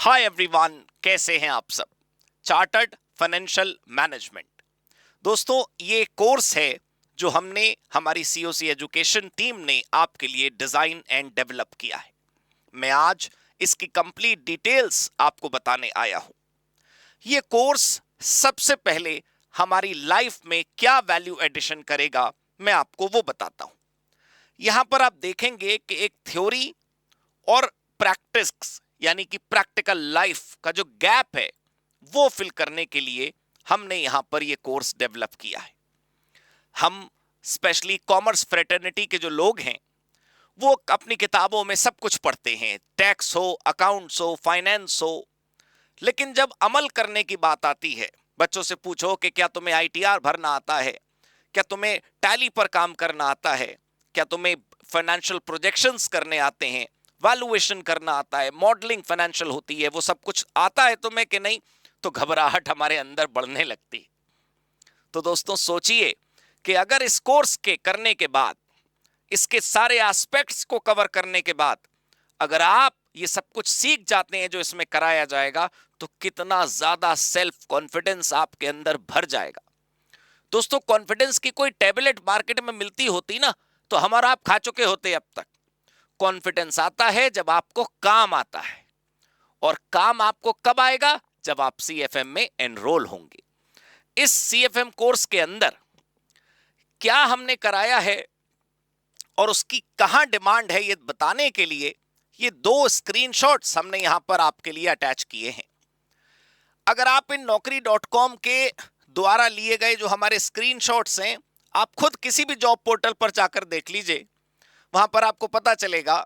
Hi everyone, कैसे हैं आप सब। चार्टर्ड फाइनेंशियल मैनेजमेंट दोस्तों, ये कोर्स है जो हमने हमारी सीओसी एजुकेशन टीम ने आपके लिए डिजाइन एंड डेवलप किया है। मैं आज इसकी कंप्लीट डिटेल्स आपको बताने आया हूं। ये कोर्स सबसे पहले हमारी लाइफ में क्या वैल्यू एडिशन करेगा, मैं आपको वो बताता हूं। यहां पर आप देखेंगे कि एक थ्योरी और प्रैक्टिस यानी कि प्रैक्टिकल लाइफ का जो गैप है वो फिल करने के लिए हमने यहां पर ये कोर्स डेवलप किया है। हम स्पेशली कॉमर्स फ्रेटर्निटी के जो लोग हैं वो अपनी किताबों में सब कुछ पढ़ते हैं, टैक्स हो, अकाउंट्स हो, फाइनेंस हो, लेकिन जब अमल करने की बात आती है, बच्चों से पूछो कि क्या तुम्हें आईटीआर भरना आता है, क्या तुम्हें टैली पर काम करना आता है, क्या तुम्हें फाइनेंशियल प्रोजेक्शंस करने आते हैं, वैल्यूएशन करना आता है, मॉडलिंग फाइनेंशियल होती है, वो सब कुछ आता है तुम्हें कि नहीं, तो घबराहट हमारे अंदर बढ़ने लगती है। तो दोस्तों सोचिए कि अगर इस कोर्स के करने के बाद, इसके सारे एस्पेक्ट्स को कवर करने के बाद अगर आप ये सब कुछ सीख जाते हैं जो इसमें कराया जाएगा, तो कितना ज्यादा सेल्फ कॉन्फिडेंस आपके अंदर भर जाएगा। दोस्तों, कॉन्फिडेंस की कोई टैबलेट मार्केट में मिलती होती ना, तो हमारा आप खा चुके होते अब तक। कॉन्फिडेंस आता है जब आपको काम आता है, और काम आपको कब आएगा? जब आप सीएफएम में एनरोल होंगे। इस सीएफएम कोर्स के अंदर क्या हमने कराया है और उसकी कहां डिमांड है, ये बताने के लिए ये दो स्क्रीनशॉट्स हमने यहां पर आपके लिए अटैच किए हैं। अगर आप इन naukri.com के द्वारा लिए गए जो हमारे स्क्रीनशॉट्स हैं, आप खुद किसी भी जॉब पोर्टल पर जाकर देख लीजिए, वहां पर आपको पता चलेगा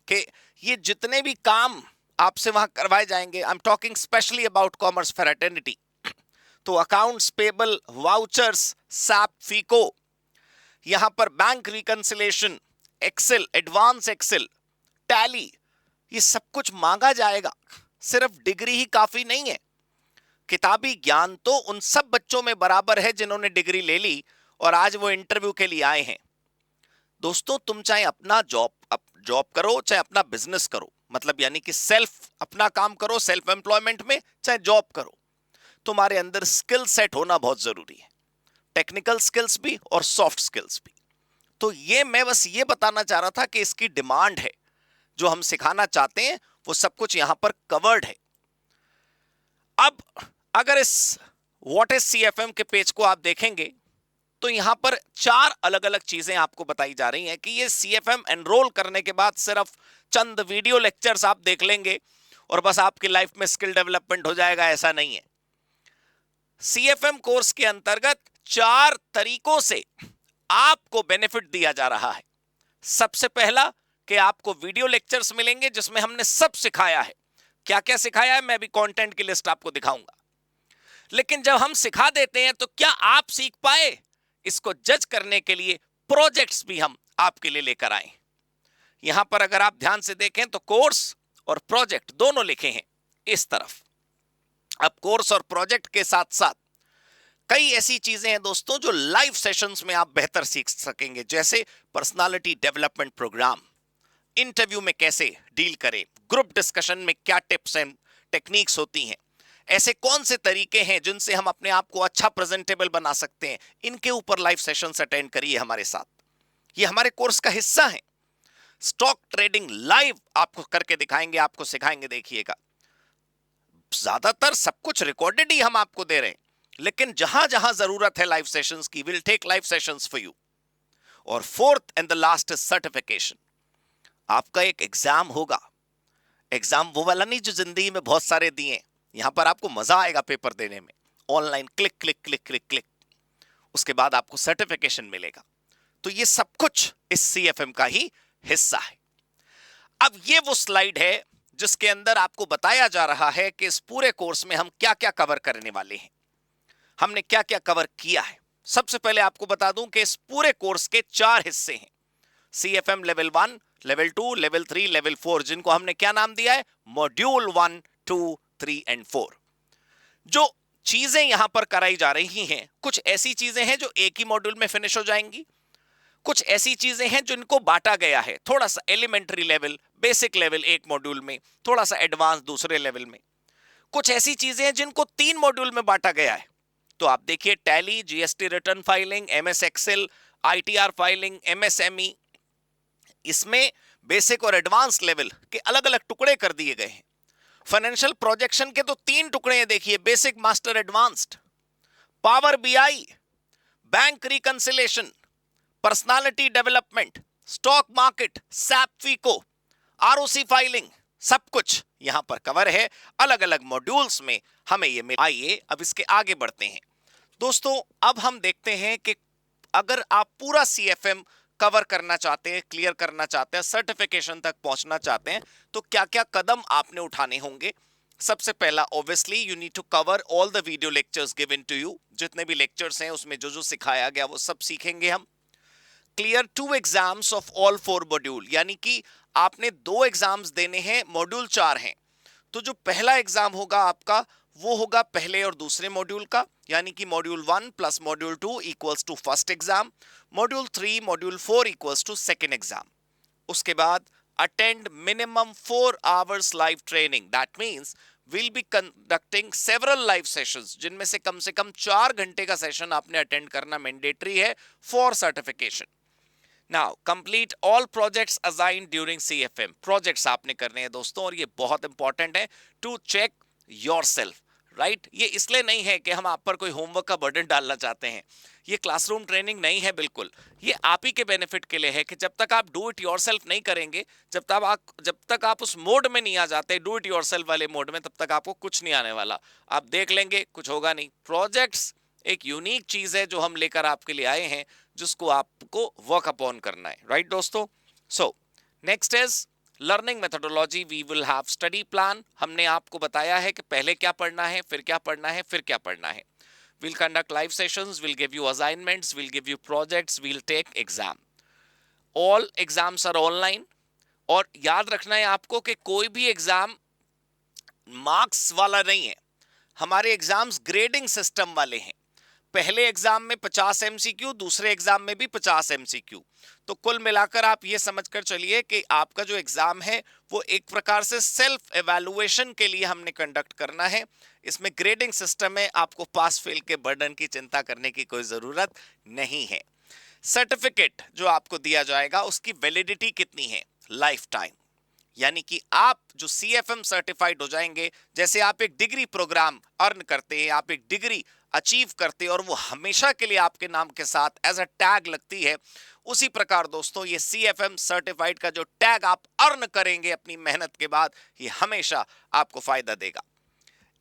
कि ये जितने भी काम आपसे वहां करवाए जाएंगे, I am talking specially about commerce fraternity, तो accounts payable, vouchers, SAP, FICO, यहां पर bank reconciliation, Excel, advance Excel, Tally, ये सब कुछ मांगा जाएगा। सिर्फ डिग्री ही काफी नहीं है। किताबी ज्ञान तो उन सब बच्चों में बराबर है जिन्होंने डिग्री ले ली और आज वो इंटरव्यू के लिए आए हैं। दोस्तों, तुम चाहे अपना जॉब करो, चाहे अपना बिजनेस करो, मतलब यानी कि सेल्फ अपना काम करो, सेल्फ एम्प्लॉयमेंट में, चाहे जॉब करो, तुम्हारे अंदर स्किल सेट होना बहुत जरूरी है। टेक्निकल स्किल्स भी और सॉफ्ट स्किल्स भी। तो ये मैं बस ये बताना चाह रहा था कि इसकी डिमांड है, जो हम सिखाना चाहते हैं वो सब कुछ यहां पर कवर्ड है। अब अगर इस व्हाट इज सीएफएम के पेज को आप देखेंगे, तो यहां पर चार अलग अलग चीजें आपको बताई जा रही हैं कि ये सीएफएम एनरोल करने के बाद सिर्फ चंद वीडियो लेक्चर्स आप देख लेंगे और बस आपकी लाइफ में स्किल डेवलपमेंट हो जाएगा, ऐसा नहीं है। सीएफएम कोर्स के अंतर्गत चार तरीकों से आपको बेनिफिट दिया जा रहा है। सबसे पहला कि आपको वीडियो लेक्चर्स मिलेंगे जिसमें हमने सब सिखाया है। क्या क्या सिखाया है, मैं भी कंटेंट की लिस्ट आपको दिखाऊंगा। लेकिन जब हम सिखा देते हैं तो क्या आप सीख पाए, इसको जज करने के लिए प्रोजेक्ट्स भी हम आपके लिए लेकर आए। यहां पर अगर आप ध्यान से देखें तो कोर्स और प्रोजेक्ट दोनों लिखे हैं इस तरफ। अब कोर्स और प्रोजेक्ट के साथ साथ कई ऐसी चीजें हैं दोस्तों जो लाइव सेशंस में आप बेहतर सीख सकेंगे, जैसे पर्सनालिटी डेवलपमेंट प्रोग्राम, इंटरव्यू में कैसे डील करें, ग्रुप डिस्कशन में क्या टिप्स एंड टेक्निक्स होती हैं, ऐसे कौन से तरीके हैं जिनसे हम अपने आप को अच्छा प्रेजेंटेबल बना सकते हैं, इनके ऊपर लाइव सेशंस अटेंड करिए हमारे साथ। ये हमारे कोर्स का हिस्सा है। स्टॉक ट्रेडिंग लाइव आपको करके दिखाएंगे, आपको सिखाएंगे। देखिएगा, ज्यादातर सब कुछ रिकॉर्डेड ही हम आपको दे रहे हैं, लेकिन जहां जहां जरूरत है लाइव सेशंस की, will take live sessions for you. और fourth and the last is certification. आपका एक एग्जाम होगा। एग्जाम वो वाला नहीं जो जिंदगी में बहुत सारे दिए, यहां पर आपको मजा आएगा पेपर देने में। Online click click click click click, उसके बाद आपको सर्टिफिकेशन मिलेगा। तो ये सब कुछ इस सीएफएम का ही हिस्सा है। अब ये वो स्लाइड है जिसके अंदर आपको बताया जा रहा है कि इस पूरे कोर्स में हम क्या क्या कवर करने वाले हैं, हमने क्या क्या कवर किया है। सबसे पहले आपको बता दूं कि इस पूरे कोर्स के चार हिस्से हैं। CFM level 1, level 2, level 3, level 4, जिनको हमने क्या नाम दिया है? Module 1, 2, 3 and 4। जो चीजें यहां पर कराई जा रही हैं, कुछ ऐसी चीजें हैं जो एक ही मॉड्यूल में फिनिश हो जाएंगी, कुछ ऐसी चीजें हैं जिनको बांटा गया है, थोड़ा सा एलिमेंट्री लेवल, बेसिक लेवल एक मॉड्यूल में, थोड़ा सा एडवांस दूसरे लेवल में। कुछ ऐसी चीजें हैं जिनको 3 मॉड्यूल में बांटा गया है। तो आप देखिए Tally, GST return filing, MS Excel, ITR filing, MSME, इसमें बेसिक और एडवांस लेवल के अलग अलग टुकड़े कर दिए गए हैं। फाइनेंशियल प्रोजेक्शन के तो 3 टुकड़े हैं, देखिए basic, master, advanced. Power BI, bank reconciliation, personality development, stock market, SAP FICO, ROC filing, सब कुछ यहां पर कवर है अलग अलग मॉड्यूल्स में हमें ये मिल। आइए अब इसके आगे बढ़ते हैं दोस्तों। अब हम देखते हैं कि अगर आप पूरा सीएफएम कवर करना चाहते हैं, क्लियर करना चाहते हैं, सर्टिफिकेशन तक पहुंचना चाहते हैं, तो क्या क्या कदम आपने उठाने होंगे। सबसे पहला, obviously you need to cover all the video lectures given to you. जितने भी लेक्चर्स हैं उसमें जो जो सिखाया गया वो सब सीखेंगे हम। Clear 2 exams of all 4 module, यानी कि आपने 2 एग्जाम्स देने हैं, मॉड्यूल 4 हैं। तो जो पहला एग्जाम होगा आपका वो होगा पहले और दूसरे मॉड्यूल का, यानी कि module 1 plus module 2 equals to first exam, module 3 module 4 equals to second exam. उसके बाद attend minimum 4 hours live training, that means will be conducting several live sessions, जिनमें से कम 4 घंटे का सेशन आपने अटेंड करना मैंडेटरी है for certification. Now complete all projects assigned during CFM, projects आपने करने हैं दोस्तों, और ये बहुत इंपॉर्टेंट है टू चेक योरसेल्फ, राइट। ये इसलिए नहीं है कि हम आप पर कोई होमवर्क का बर्डन डालना चाहते हैं, ये क्लासरूम ट्रेनिंग नहीं है, बिल्कुल ये आप ही के बेनिफिट के लिए है कि जब तक आप डू इट योरसेल्फ नहीं करेंगे, जब तक आप उस मोड में नहीं आ जाते, डू इट योरसेल्फ वाले मोड में, तब तक आपको कुछ नहीं आने वाला। आप देख लेंगे कुछ होगा नहीं। प्रोजेक्ट्स एक यूनिक चीज है जो हम लेकर आपके लिए आए हैं, जिसको आपको वर्क अपॉन करना है, राइट दोस्तों। So next is learning methodology. We will have study plan. हमने आपको बताया है कि पहले क्या पढ़ना है, फिर क्या पढ़ना है, फिर क्या पढ़ना है। We'll conduct live sessions, we'll give you assignments, we'll give you projects, we'll take exam. All exams are online. और याद रखना है आपको कि कोई भी एग्जाम मार्क्स वाला नहीं है, हमारे एग्जाम्स ग्रेडिंग सिस्टम वाले हैं। पहले एग्जाम में 50 एमसीक्यू, दूसरे एग्जाम में भी 50 एमसीक्यू। तो कुल मिलाकर आप ये समझकर चलिए कि आपका जो एग्जाम है वो एक प्रकार से सेल्फ एवेलुएशन के लिए हमने कंडक्ट करना है। इसमें ग्रेडिंग सिस्टम है, आपको पास फेल के बर्डन की चिंता करने की कोई जरूरत नहीं है। सर्टिफिकेट जो आपको दिया जाएगा उसकी वैलिडिटी कितनी है, लाइफ टाइम, यानी कि आप जो सीएफएम सर्टिफाइड हो जाएंगे, जैसे आप एक डिग्री प्रोग्राम अर्न करते हैं, आप एक डिग्री अचीव करते हैं और वो हमेशा के लिए आपके नाम के साथ एज अ टैग लगती है, उसी प्रकार दोस्तों ये सीएफएम सर्टिफाइड का जो टैग आप अर्न करेंगे अपनी मेहनत के बाद, ये हमेशा आपको फायदा देगा।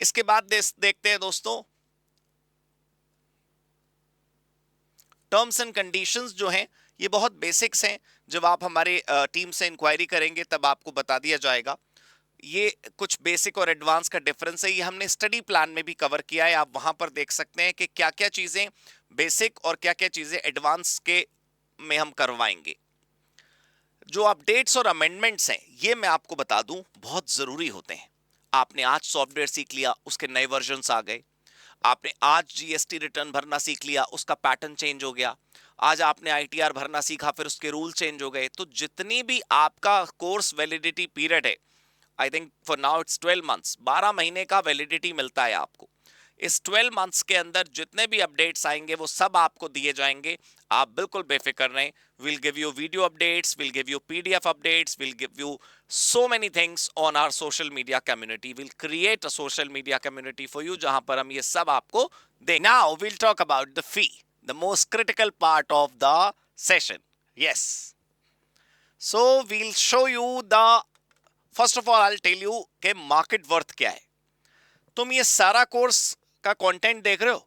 इसके बाद देखते हैं दोस्तों टर्म्स एंड कंडीशंस जो हैं, ये बहुत बेसिक्स हैं। जब आप हमारे टीम से इंक्वायरी करेंगे तब आपको बता दिया जाएगा। ये कुछ बेसिक और एडवांस का डिफरेंस है, ये हमने स्टडी प्लान में भी कवर किया है। आप वहां पर देख सकते हैं कि क्या क्या चीजें बेसिक और क्या क्या चीजें एडवांस के में हम करवाएंगे। जो अपडेट्स और अमेंडमेंट्स हैं ये मैं आपको बता दूं बहुत जरूरी होते हैं। आपने आज सॉफ्टवेयर सीख लिया, उसके नए वर्जन्स आ गए। आपने आज जीएसटी रिटर्न भरना सीख लिया, उसका पैटर्न चेंज हो गया। आज आपने आईटीआर भरना सीखा, फिर उसके रूल चेंज हो गए। तो जितनी भी आपका कोर्स वैलिडिटी पीरियड है, I think for now it's 12 months, 12 महीने का वैलिडिटी मिलता है आपको। इस 12 मंथ्स के अंदर जितने भी अपडेट्स आएंगे वो सब आपको दिए जाएंगे, आप बिल्कुल बेफिक्र रहें। Will give you video updates, will give you PDF updates, will give you so many things on our social media community. We'll create a social media community for you जहां पर हम ये सब आपको दें। Now we'll talk about the fee, the most critical part of the session. Yes. So we'll show you the, first of all I'll tell you कि market worth क्या है। तुम ये सारा कोर्स का कंटेंट देख रहे हो,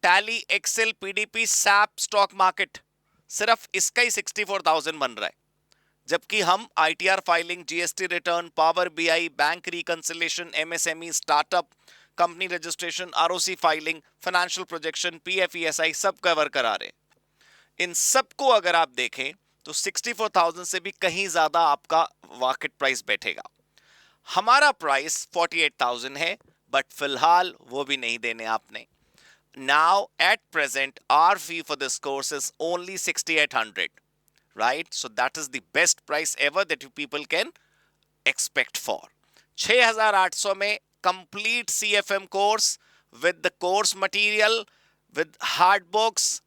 Tally, Excel, PDP, SAP, stock market, सिर्फ इसका ही 64,000 बन रहा है। जबकि हम ITR filing, GST return, power BI, bank reconciliation, MSME, startup, company registration, ROC filing, financial projection, PF ESI सब कवर करा रहे। इन सबको अगर आप देखें तो 64,000 से भी कहीं ज्यादा आपका मार्केट प्राइस बैठेगा। हमारा प्राइस 48,000 है, बट फिलहाल वो भी नहीं देने आपने। now at present our fee for this course is only 6800, right? So that is the best price ever that you people can expect for. 6800 में complete CFM course with the course material, with hard books,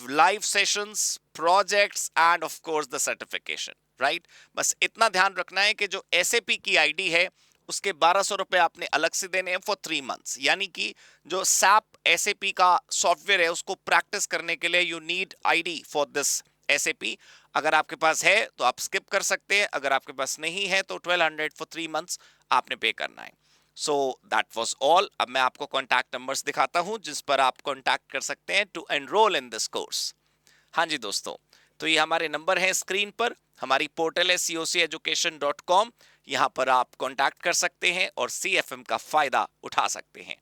live sessions, projects and of course the certification, right? बस इतना ध्यान रखना है कि जो SAP की ID है उसके 1200 रुपए आपने अलग से देने हैं फॉर 3 मंथ्स, यानी कि जो SAP SAP का सॉफ्टवेयर है उसको प्रैक्टिस करने के लिए you need ID for this SAP. अगर आपके पास है तो आप स्किप कर सकते हैं, अगर आपके पास नहीं है तो 1200 फॉर 3 मंथ्स आपने पे करना है. So that was all. अब मैं आपको कॉन्टैक्ट नंबर्स दिखाता हूं जिस पर आप कॉन्टैक्ट कर सकते हैं to enrol in this course. हाँ जी दोस्तों, तो ये हमारे नंबर है स्क्रीन पर. हमारी पोर्टल है coceducation.com. यहाँ पर आप कॉन्टैक्ट कर सकते हैं और CFM का फायदा उठा सकते हैं.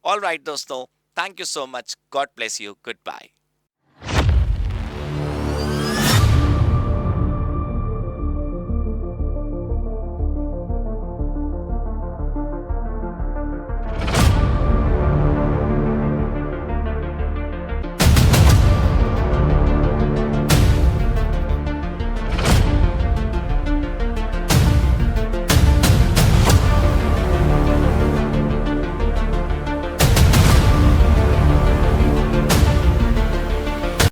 ऑल राइट दोस्तों, thank you so much. God bless you. Good bye.